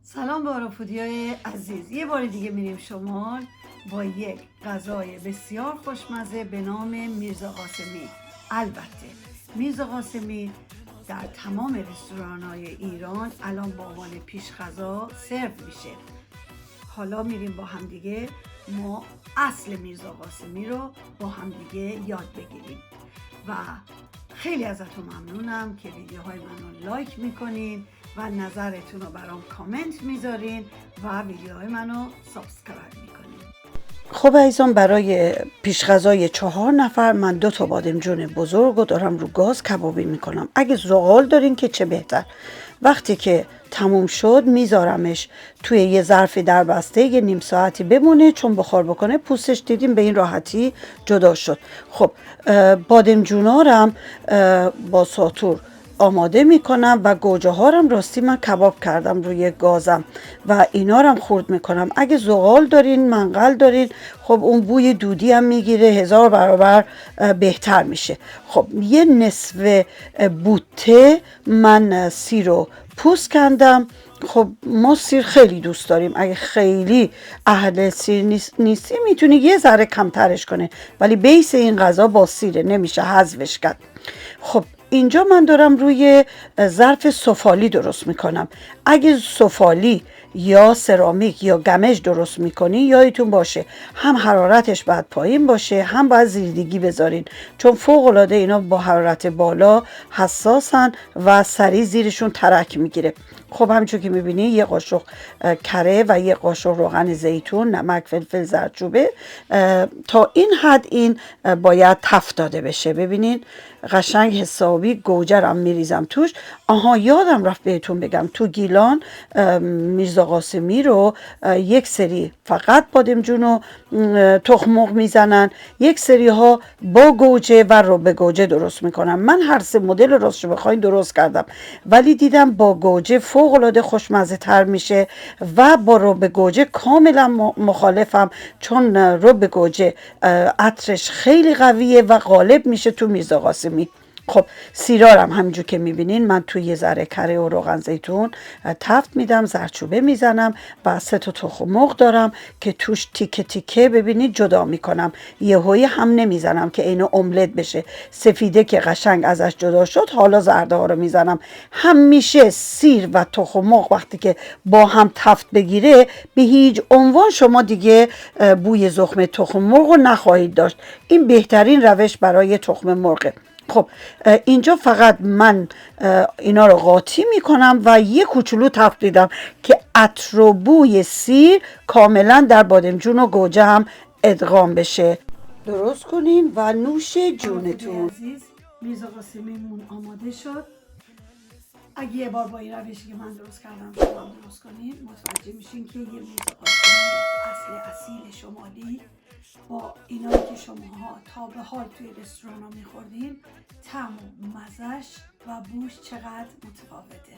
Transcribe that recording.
سلام به آرافودیای عزیز. یه بار دیگه میریم شمال با یک غذای بسیار خوشمزه به نام میرزا قاسمی. البته میرزا قاسمی در تمام رستوران‌های ایران الان با عنوان پیش غذا سرو میشه. حالا میریم با هم دیگه ما اصل میرزا قاسمی رو با هم دیگه یاد بگیریم و خیلی ازتون ممنونم که ویدیوهای منو لایک میکنین و نظرتون رو برام کامنت میذارین و ویدیوهای منو سابسکرایب میکنین. خب عزیزان، برای پیشغذای 4 نفر من 2 تا بادمجون بزرگ رو دارم رو گاز کبابی میکنم. اگه زغال دارین که چه بهتر. وقتی که تموم شد میذارمش توی یه ظرف دربسته یه نیم ساعتی بمونه، چون بخار بکنه پوستش دیدیم به این راحتی جدا شد. خب بادمجونارم با ساتور آماده میکنم و گوجه هارم راستی من کباب کردم روی گازم و اینا رم خورد میکنم. اگه زغال دارین، منقل دارین، خب اون بوی دودی هم میگیره 1000 برابر بهتر میشه. خب یه نصف بوته من سیر رو پوست کندم. خب ما سیر خیلی دوست داریم. اگه خیلی اهل سیر نیستی میتونی یه ذره کمترش کنه، ولی بیس این غذا با سیره، نمیشه حذفش کرد. خب اینجا من دارم روی ظرف سفالی درست میکنم. اگه سفالی یا سرامیک یا گمج درست میکنی یادتون باشه هم حرارتش باید پایین باشه، هم باید زیردگی بذارین، چون فوق العاده اینا با حرارت بالا حساسن و سریع زیرشون ترک میگیره. خب همچون که میبینی یه قاشق کره و یه قاشق روغن زیتون، نمک، فلفل، زردچوبه، تا این حد این باید تفت داده بشه. ببینین قشنگ حسابی گوجرم میریزم توش. یادم رفت بهتون بگم تو گیلان میرزا قاسمی رو یک سری فقط بادمجون و تخم مرغ میزنن، یک سری ها با گوجه و رب گوجه درست میکنن. من هر سه مدل راستش بخواین درست کردم، ولی دیدم با گوجه فوق العاده خوشمزه تر میشه و با رب گوجه کاملا مخالفم، چون رب گوجه عطرش خیلی قویه و غالب میشه تو میرزا قاسمی. خب سیرارم همینجور که میبینین من توی یه ذره کره و روغن زیتون تفت میدم، زردچوبه میزنم و 3 تا تخم مرغ دارم که توش تیکه تیکه ببینید جدا میکنم. یهویی هم نمیزنم که اینو املت بشه. سفیده که قشنگ ازش جدا شد حالا زرده ها رو میزنم. همیشه سیر و تخم مرغ وقتی که با هم تفت بگیره به هیچ عنوان شما دیگه بوی زخم تخم مرغ رو نخواهید داشت. این بهترین روش برای تخم مرغه. خب اینجا فقط من اینا رو قاطی میکنم و یه کوچولو تفت دیدم که عطر و بوی سیر کاملا در بادمجون و گوجه هم ادغام بشه. درست کنین و نوش جونتون. عزیز، میرزا قاسمیمون آماده شد. اگه یه بار با این روشی که من درست کردم شما هم درست کنین متوجه میشین که یه میرزا قاسمی اصیل شمالی با اینایی که شماها تا به حال توی رستوران ها میخوردین، طعم و مزش و بوش چقدر متفاوته.